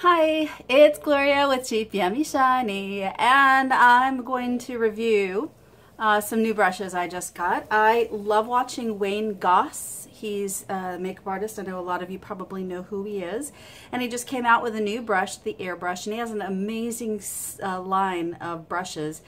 Hi, it's Gloria with Cheap Yummy Shiny, and I'm going to review some new brushes I just got. I love watching Wayne Goss. He's a makeup artist. I know a lot of you probably know who he is. And he just came out with a new brush, the Airbrush, and he has an amazing line of brushes,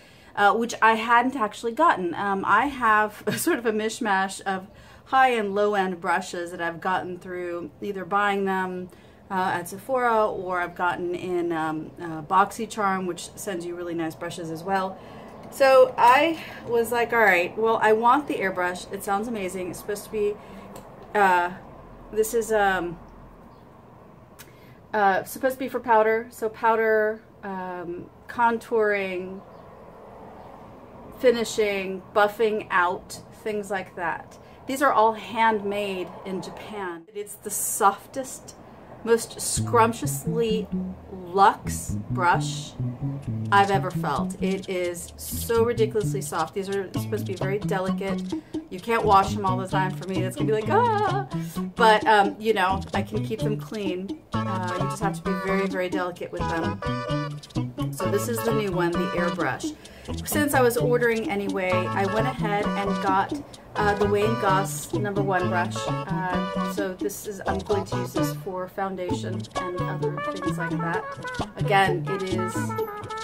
which I hadn't actually gotten. I have sort of a mishmash of high and low end brushes that I've gotten through either buying them at Sephora, or I've gotten in BoxyCharm, which sends you really nice brushes as well. So I was like, all right, well, I want the Airbrush. It sounds amazing. It's supposed to be, this is supposed to be for powder. So powder, contouring, finishing, buffing out, things like that. These are all handmade in Japan. It's the softest, most scrumptiously luxe brush I've ever felt. It is so ridiculously soft. These are supposed to be very delicate. You can't wash them all the time. For me, that's gonna be like, ah! But, you know, I can keep them clean. You just have to be very, very delicate with them. So this is the new one, the Airbrush. Since I was ordering anyway, I went ahead and got the Wayne Goss #1 brush. So this is, I'm going to use this for foundation and other things like that. Again, it is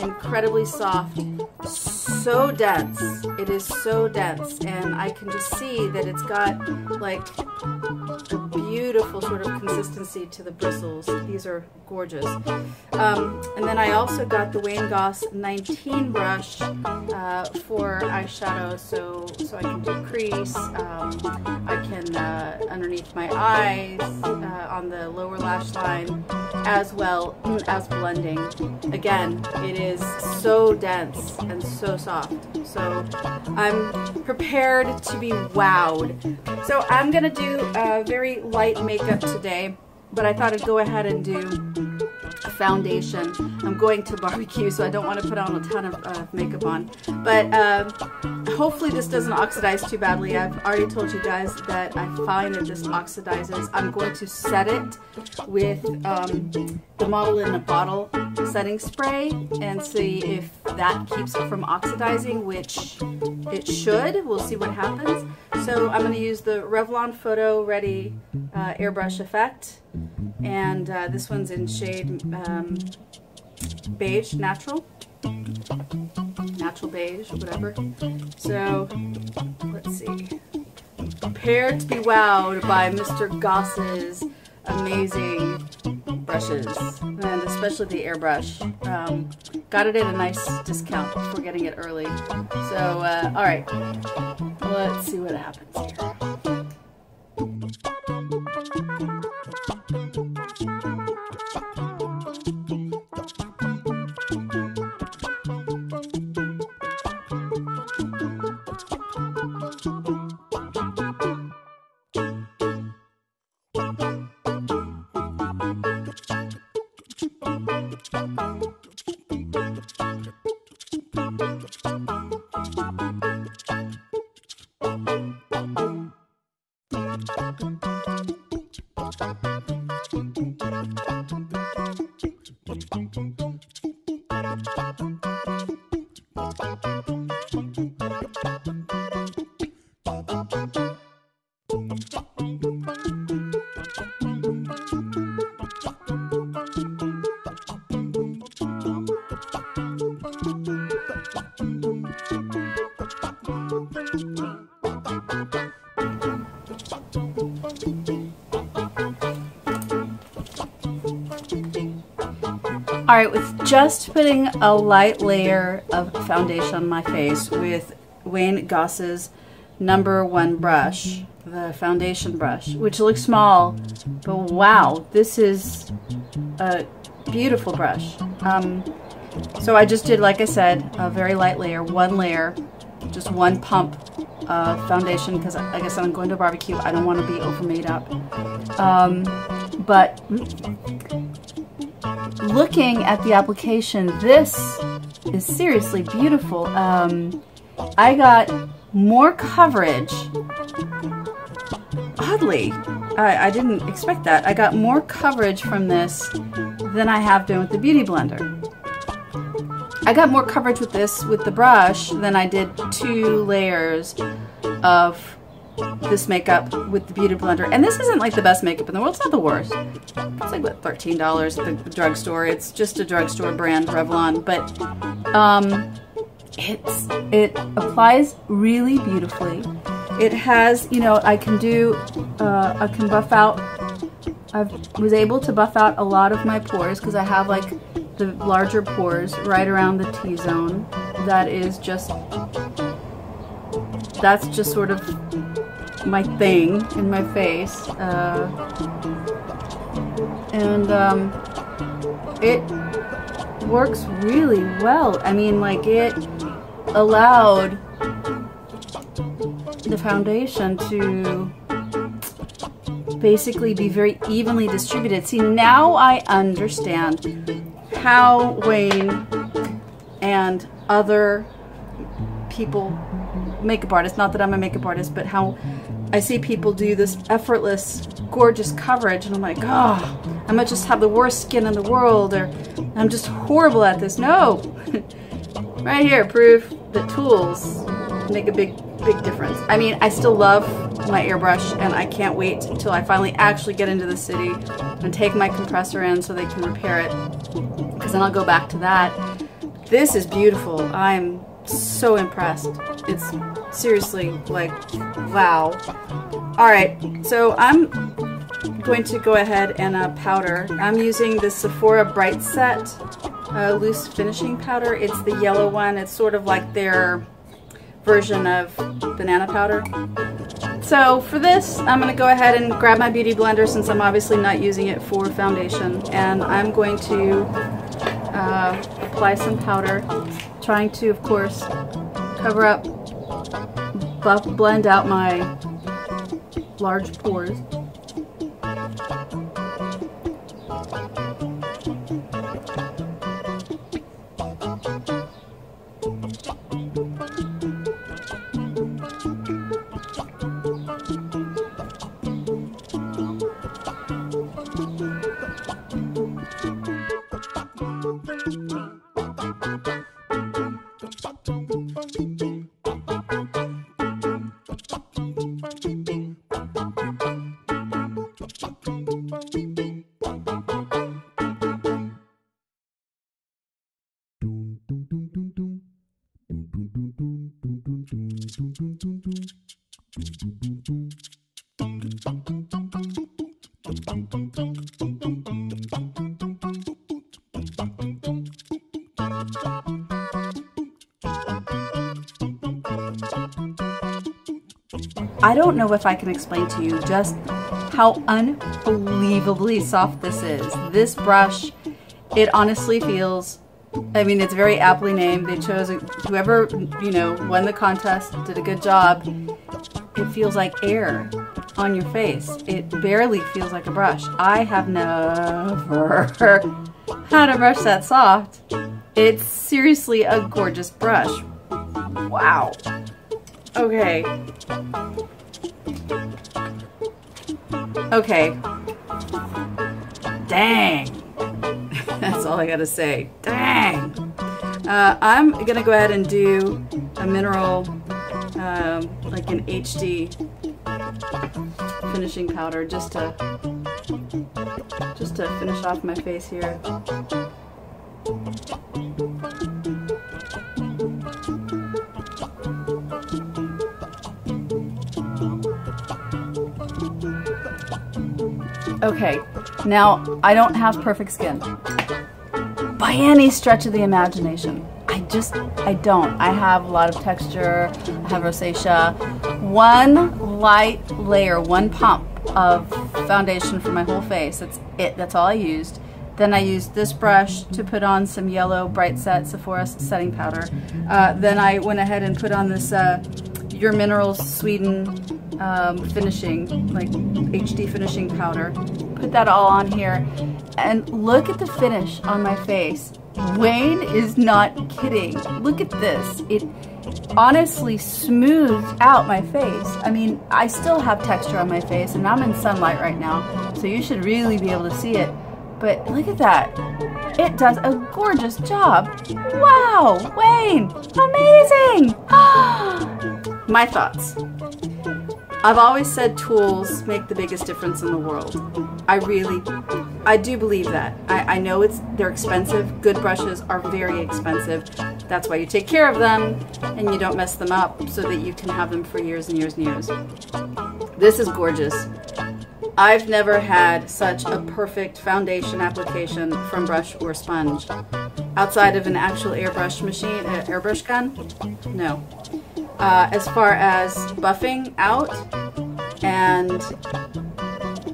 incredibly soft, so dense. It is so dense, and I can just see that it's got like a beautiful sort of consistency to the bristles. These are gorgeous. And then I also got the Wayne Goss 19 brush for eyeshadow, so I can do crease. I can underneath my eyes, on the lower lash line, as well as blending. Again, it is so dense and so soft. So I'm prepared to be wowed. So I'm gonna do very light makeup today, but I thought I'd go ahead and do foundation. I'm going to barbecue, so I don't want to put on a ton of makeup on, but hopefully this doesn't oxidize too badly. I've already told you guys that I find that this oxidizes. I'm going to set it with the Model in a Bottle setting spray and see if that keeps it from oxidizing, which it should. We'll see what happens. So I'm going to use the Revlon Photoready Airbrush effect, and this one's in shade beige, natural beige, whatever. So let's see. Prepared to be wowed by Mr. Goss's amazing brushes, and especially the Airbrush. Got it at a nice discount for getting it early. So all right, let's see what happens here. Alright, with just putting a light layer of foundation on my face with Wayne Goss's #1 brush, the foundation brush, which looks small, but wow, this is a beautiful brush. So I just did, like I said, a very light layer, one layer, just one pump of foundation, because like I said, I'm going to a barbecue. I don't want to be over made up. But looking at the application, this is seriously beautiful. I got more coverage, oddly, I didn't expect that. I got more coverage from this than I have been with the Beauty Blender. I got more coverage with this, with the brush, than I did 2 layers of this makeup with the Beauty Blender. And this isn't like the best makeup in the world. It's not the worst. It's like, what, $13 at the drugstore. It's just a drugstore brand, Revlon. But it applies really beautifully. It has, you know, I can buff out. I was able to buff out a lot of my pores because I have like the larger pores right around the T-zone. That's just sort of my thing in my face. It works really well. I mean, like, it allowed the foundation to basically be very evenly distributed. See, now I understand how Wayne and other people, makeup artists, not that I'm a makeup artist, but how I see people do this effortless, gorgeous coverage, and I'm like, oh, I might just have the worst skin in the world, or I'm just horrible at this. No! Right here, proof that tools make a big difference. I mean, I still love my airbrush, and I can't wait until I finally actually get into the city and take my compressor in so they can repair it, because then I'll go back to that. This is beautiful. I'm so impressed. It's seriously like, wow. Alright, so I'm going to go ahead and powder. I'm using the Sephora Bright Set loose finishing powder. It's the yellow one. It's sort of like their version of banana powder. So for this, I'm going to go ahead and grab my Beauty Blender, since I'm obviously not using it for foundation, and I'm going to apply some powder, trying to, of course, cover up, blend out my large pores. I don't know if I can explain to you just how unbelievably soft this is. This brush, it honestly feels, I mean, it's very aptly named. They chose, whoever, you know, won the contest did a good job. It feels like air on your face. It barely feels like a brush. I have never had a brush that soft. It's seriously a gorgeous brush. Wow. Okay. Okay. Dang. That's all I gotta say. Dang. I'm gonna go ahead and do a mineral, like an HD finishing powder, just to finish off my face here. Okay, now I don't have perfect skin by any stretch of the imagination. I don't. I have a lot of texture, I have rosacea. One light layer, one pump of foundation for my whole face. That's it. That's all I used. Then I used this brush to put on some yellow Bright Set Sephora setting powder. Then I went ahead and put on this Your Minerals Sweden finishing, like HD finishing powder. Put that all on here, and look at the finish on my face. Wayne is not kidding. Look at this. honestly smoothed out my face. I mean, I still have texture on my face, and I'm in sunlight right now, so you should really be able to see it. But look at that. It does a gorgeous job. Wow, Wayne, amazing. My thoughts. I've always said tools make the biggest difference in the world. I do believe that. I know they're expensive. Good brushes are very expensive. That's why you take care of them and you don't mess them up so that you can have them for years and years and years. This is gorgeous. I've never had such a perfect foundation application from brush or sponge. Outside of an actual airbrush machine, airbrush gun, no. As far as buffing out and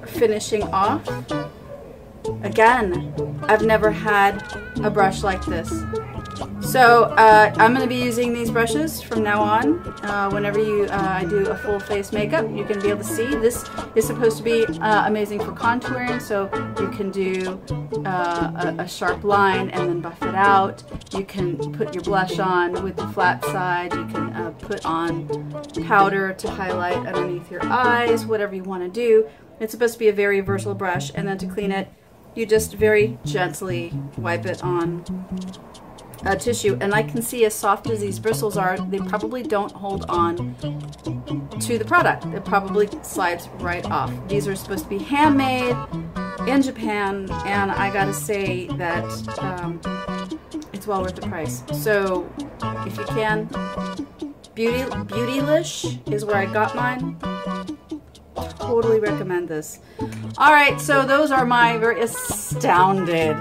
finishing off, again, I've never had a brush like this. So I'm going to be using these brushes from now on. Whenever I do a full face makeup, you can be able to see. This is supposed to be amazing for contouring, so you can do a sharp line and then buff it out. You can put your blush on with the flat side. You can put on powder to highlight underneath your eyes, whatever you want to do. It's supposed to be a very versatile brush, and then to clean it, you just very gently wipe it on tissue, and I can see, as soft as these bristles are, they probably don't hold on to the product. It probably slides right off. These are supposed to be handmade in Japan, and I gotta say that it's well worth the price. So if you can, Beautylish is where I got mine. Totally recommend this. All right, so those are my very astounded.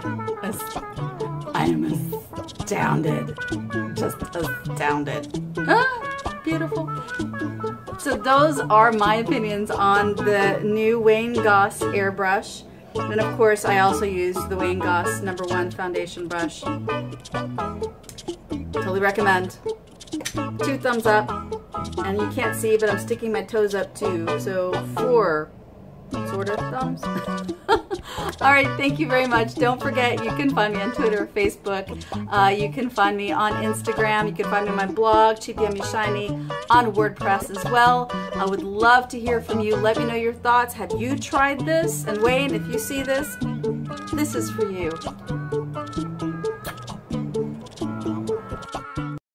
I am astounded. Just astounded. Ah, beautiful. So those are my opinions on the new Wayne Goss Airbrush. And of course, I also use the Wayne Goss #1 foundation brush. Totally recommend. 2 thumbs up. And you can't see, but I'm sticking my toes up too. So 4 sort of thumbs. Alright, thank you very much. Don't forget, you can find me on Twitter or Facebook. You can find me on Instagram. You can find me on my blog, Cheap Yummy Shiny, on WordPress as well. I would love to hear from you. Let me know your thoughts. Have you tried this? And Wayne, if you see this, this is for you.